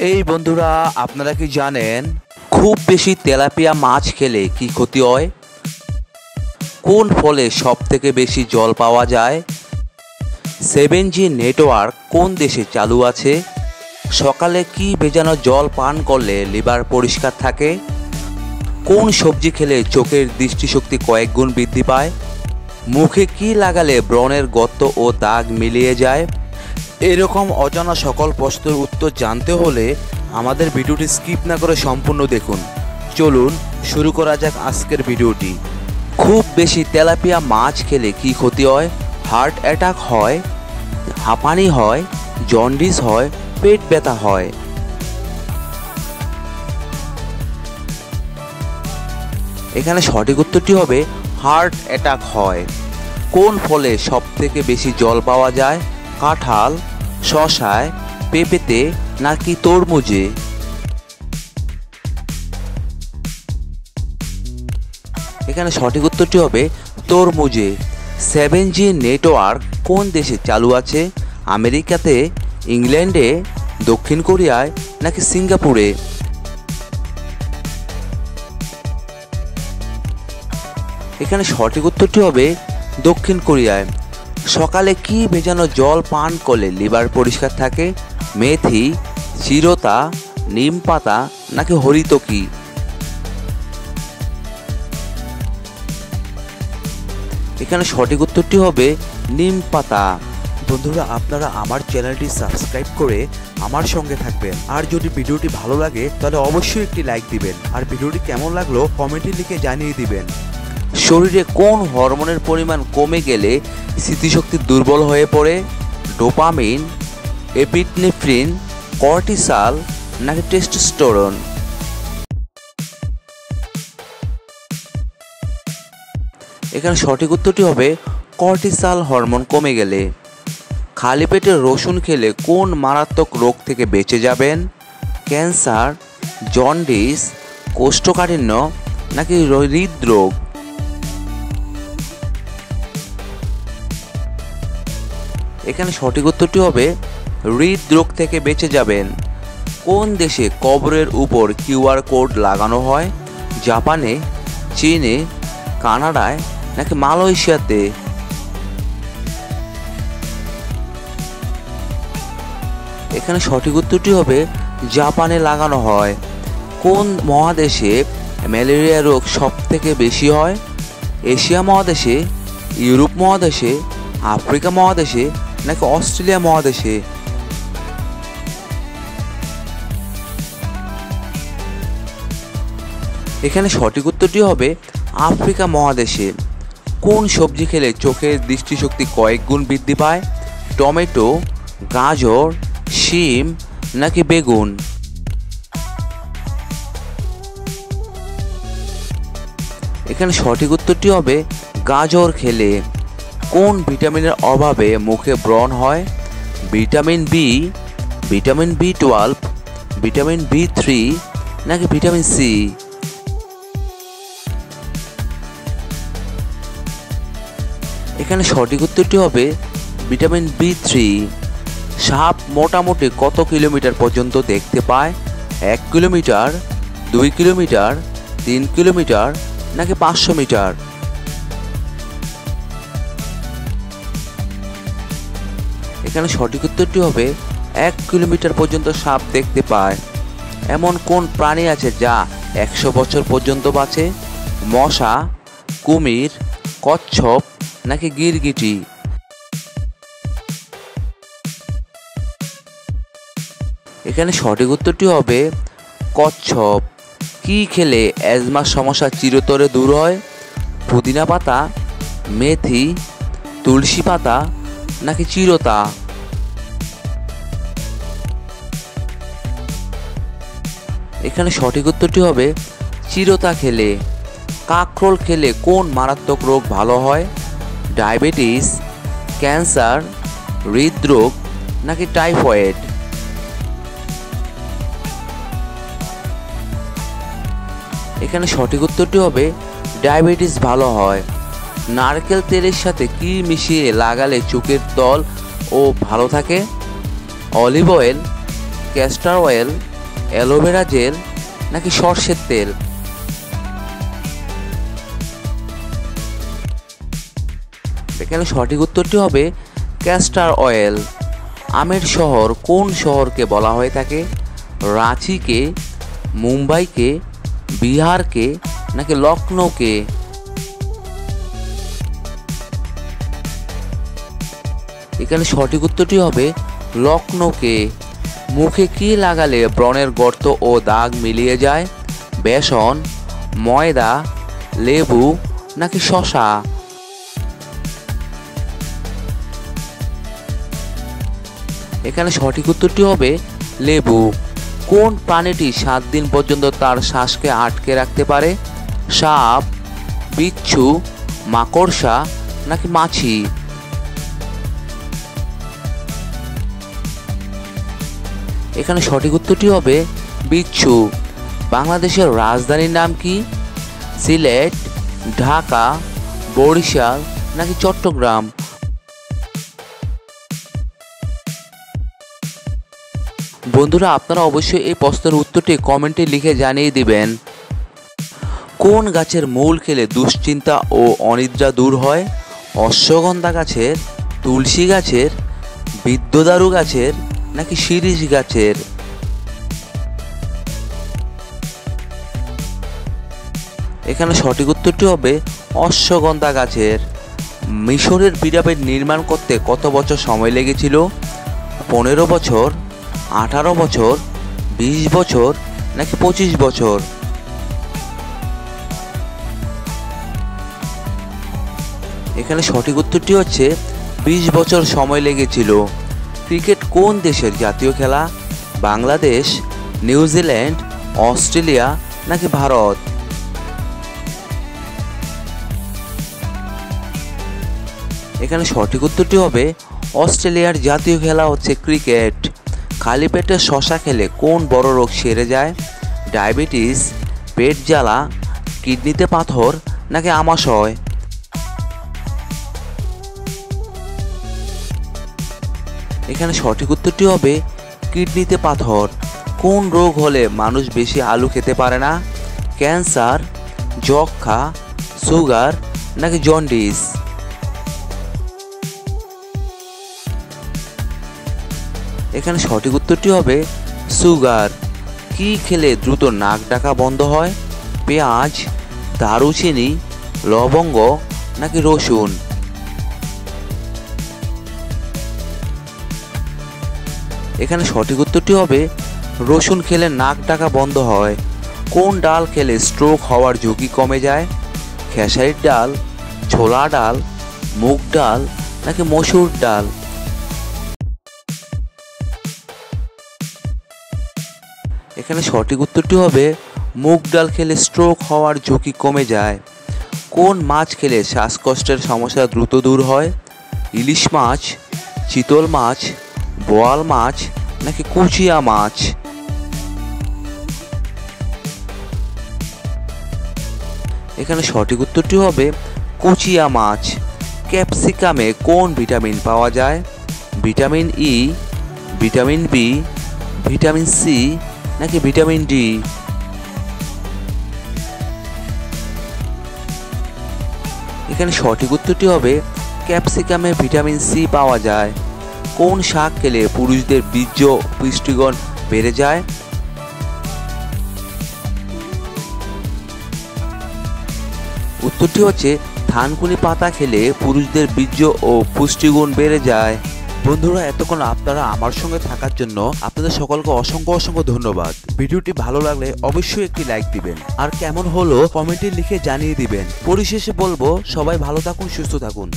এই বন্ধুরা, আপনারা কি জানেন খুব বেশি তেলাপিয়া মাছ খেলে কি ক্ষতি হয়? কোন ফলে সবথেকে বেশি জল পাওয়া যায়? 7G নেটওয়ার্ক কোন দেশে চালু আছে? সকালে কি ভেজানো জল পান করলে লিভার পরিষ্কার থাকে? কোন সবজি খেলে চোখের দৃষ্টিশক্তি কয়েক গুণ বৃদ্ধি পায়? মুখে কি লাগালে ব্রণের গর্ত ও দাগ মিলিয়ে যায়? এরকম অজানা সকল প্রশ্নের উত্তর জানতে হলে আমাদের ভিডিওটি স্কিপ না করে সম্পূর্ণ দেখুন। চলুন শুরু করা যাক আজকের ভিডিওটি। খুব বেশি তেলাপিয়া মাছ খেলে কি ক্ষতি হয়? হার্ট অ্যাটাক হয়, হাঁপানি হয়, জন্ডিস হয়, পেট ব্যথা হয়। এখানে সঠিক উত্তরটি হবে হার্ট অ্যাটাক হয়। কোন ফলে সবথেকে বেশি জল পাওয়া যায়? কাঁঠাল, শসায়, পেঁপেতে নাকি তরমুজে? এখানে সঠিক উত্তরটি হবে তরমুজে। 7G নেটওয়ার্ক কোন দেশে চালু আছে? আমেরিকাতে, ইংল্যান্ডে, দক্ষিণ কোরিয়ায় নাকি সিঙ্গাপুরে? এখানে সঠিক উত্তরটি হবে দক্ষিণ কোরিয়ায়। সকালে কি ভেজানো জল পান করলে লিভার পরিষ্কার থাকে? মেথি, চিরতা, নিম পাতা নাকি হরিতকি? এখানে সঠিক উত্তরটি হবে নিম পাতা। বন্ধুরা, আপনারা আমার চ্যানেলটি সাবস্ক্রাইব করে আমার সঙ্গে থাকবেন। আর যদি ভিডিওটি ভালো লাগে তাহলে অবশ্যই একটি লাইক দিবেন। আর ভিডিওটি কেমন লাগলো কমেন্টে লিখে জানিয়ে দিবেন। শরীরে কোন হরমোনের পরিমাণ কমে গেলে স্মৃতিশক্তি দুর্বল হয়ে পড়ে? ডোপামিন, এপিনেফ্রিন, কর্টিসল নাকি টেস্টোস্টেরন? এখানে সঠিক উত্তরটি হবে কর্টিসল হরমোন কমে গেলে। খালি পেটে রসুন খেলে কোন মারাত্মক রোগ থেকে বেঁচে যাবেন? ক্যান্সার, জন্ডিস, কোষ্ঠকাঠিন্য নাকি হৃদরোগ? এখানে সঠিক উত্তরটি হবে হৃদরোগ থেকে বেঁচে যাবেন। কোন দেশে কবরের উপর QR কোড লাগানো হয়? জাপানে, চীনে, কানাডায় নাকি মালয়েশিয়াতে? এখানে সঠিক উত্তরটি হবে জাপানে লাগানো হয়। কোন মহাদেশে ম্যালেরিয়া রোগ সবথেকে বেশি হয়? এশিয়া মহাদেশে, ইউরোপ মহাদেশে, আফ্রিকা মহাদেশে নাকি অস্ট্রেলিয়া মহাদেশে? এখানে সঠিক উত্তরটি হবে আফ্রিকা মহাদেশে। কোন সবজি খেলে চোখের দৃষ্টিশক্তি কয়েক গুণ বৃদ্ধি পায়? টমেটো, গাজর, শিম নাকি বেগুন? এখানে সঠিক উত্তরটি হবে গাজর খেলে। কোন ভিটামিনের অভাবে মুখে ব্রণ হয়? Vitamin B, vitamin B12, vitamin B3 নাকি ভিটামিন সি? এখানে সঠিক উত্তরটি হবে ভিটামিন B3। সাপ মোটামুটি কত কিলোমিটার পর্যন্ত দেখতে পায়? 1 কিলোমিটার, 2 কিলোমিটার, 3 কিলোমিটার নাকি 500 মিটার? এখানে সঠিক উত্তরটি হবে 1 কিলোমিটার পর্যন্ত সাপ দেখতে পায়। এমন কোন প্রাণী আছে যা 100 বছর পর্যন্ত বাঁচে? মশা, কুমির, কচ্ছপ নাকি গিরগিটি? এখানে সঠিক উত্তরটি হবে কচ্ছপ। কি খেলে অ্যাজমার সমস্যা চিরতরে দূর হয়? পুদিনা পাতা, মেথি, তুলসী পাতা নাকি চিরতা? এখানে সঠিক উত্তরটি হবে চিরতা খেলে। কাঁকরোল খেলে কোন মারাত্মক রোগ ভালো হয়? ডায়াবেটিস, ক্যান্সার, হৃদরোগ নাকি টাইফয়েড? এখানে সঠিক উত্তরটি হবে ডায়াবেটিস ভালো হয়। নারকেল তেলের সাথে কি মিশিয়ে লাগালে চোখের তল ও ভালো থাকে? Olive oil, castor oil, aloe vera gel নাকি সর্ষের তেল? এখানে সঠিক উত্তরটি হবে ক্যাস্টর অয়েল। আমের শহর কোন শহরকে বলা হয়ে থাকে? রাঁচিকে, মুম্বাইকে, বিহারকে নাকি লখনৌকে? এখানে সঠিক উত্তরটি হবে লখনৌকে। মুখে কি লাগালে ব্রণের গর্ত ও দাগ মিলিয়ে যায়? বেসন, ময়দা, লেবু নাকি শসা? এখানে সঠিক উত্তরটি হবে লেবু। কোন প্রাণীটি 7 দিন পর্যন্ত তার শ্বাসকে আটকে রাখতে পারে? সাপ, বিচ্ছু, মাকড়সা নাকি মাছি? এখানে সঠিক উত্তরটি হবে বিচ্ছু। বাংলাদেশের রাজধানীর নাম কি? সিলেট, ঢাকা, বরিশাল নাকি চট্টগ্রাম? বন্ধুরা, আপনারা অবশ্যই এই প্রশ্নের উত্তরটি কমেন্টে লিখে জানিয়ে দিবেন। কোন গাছের মূল খেলে দুশ্চিন্তা ও অনিদ্রা দূর হয়? অশ্বগন্ধা গাছের, তুলসী গাছের, বিদ্যদারু গাছের নাকি শিরীষ গাছের? এখানে সঠিক উত্তরটি হবে অশ্বগন্ধা গাছের। মিশরের পিরামিড নির্মাণ করতে কত বছর সময় লেগেছিল? 15 বছর, 18 বছর, 20 বছর নাকি 25 বছর? এখানে সঠিক উত্তরটি হচ্ছে 20 বছর সময় লেগেছিল। ক্রিকেট কোন দেশের জাতীয় খেলা? বাংলাদেশ, নিউজিল্যান্ড, অস্ট্রেলিয়া নাকি ভারত? এখানে সঠিক উত্তরটি হবে অস্ট্রেলিয়ার জাতীয় খেলা হচ্ছে ক্রিকেট। খালি পেটে শশা খেলে কোন বড় রোগ সেরে যায়? ডায়াবেটিস, পেট জ্বালা, কিডনিতে পাথর নাকি আমাশয়? এখানে সঠিক উত্তরটি হবে কিডনিতে পাথর। কোন রোগ হলে মানুষ বেশি আলু খেতে পারে না? ক্যান্সার, যক্ষা, সুগার নাকি জন্ডিস? এখানে সঠিক উত্তরটি হবে সুগার। কি খেলে দ্রুত নাক ডাকা বন্ধ হয়? পেঁয়াজ, দারুচিনি, লবঙ্গ নাকি রসুন? এখানে সঠিক উত্তরটি হবে রসুন খেলে নাক ডাকা বন্ধ হয়। কোন ডাল খেলে স্ট্রোক হওয়ার ঝুঁকি কমে যায়? খেসারির ডাল, ছোলা ডাল, মুগ ডাল নাকি মসুর ডাল? এখানে সঠিক উত্তরটি হবে মুগ ডাল খেলে স্ট্রোক হওয়ার ঝুঁকি কমে যায়। কোন মাছ খেলে শ্বাসকষ্টের সমস্যা দ্রুত দূর হয়? ইলিশ মাছ, চিতল মাছ, বোয়াল মাছ নাকি কুচিয়া মাছ? এখানে সঠিক উত্তরটি হবে কুচিয়া মাছ। ক্যাপসিকামে কোন ভিটামিন পাওয়া যায়? Vitamin E, vitamin B, vitamin C নাকি ভিটামিন ডি? এখানে সঠিক উত্তরটি হবে ক্যাপসিকামে ভিটামিন সি পাওয়া যায়। কোন শাক খেলে পুরুষদের বীর্য পুষ্টিগুণ বেড়ে যায়? উত্তরটি হচ্ছে থানকুনি পাতা খেলে পুরুষদের বীর্য ও পুষ্টিগুণ বেড়ে যায়। বন্ধুরা, এতক্ষণ আপনারা আমার সঙ্গে থাকার জন্য আপনাদের সকলকে অসংখ্য অসংখ্য ধন্যবাদ। ভিডিওটি ভালো লাগলে অবশ্যই একটি লাইক দিবেন, আর কেমন হলো কমেন্টে লিখে জানিয়ে দিবেন। পরিশেষে বলবো, সবাই ভালো থাকুন, সুস্থ থাকুন।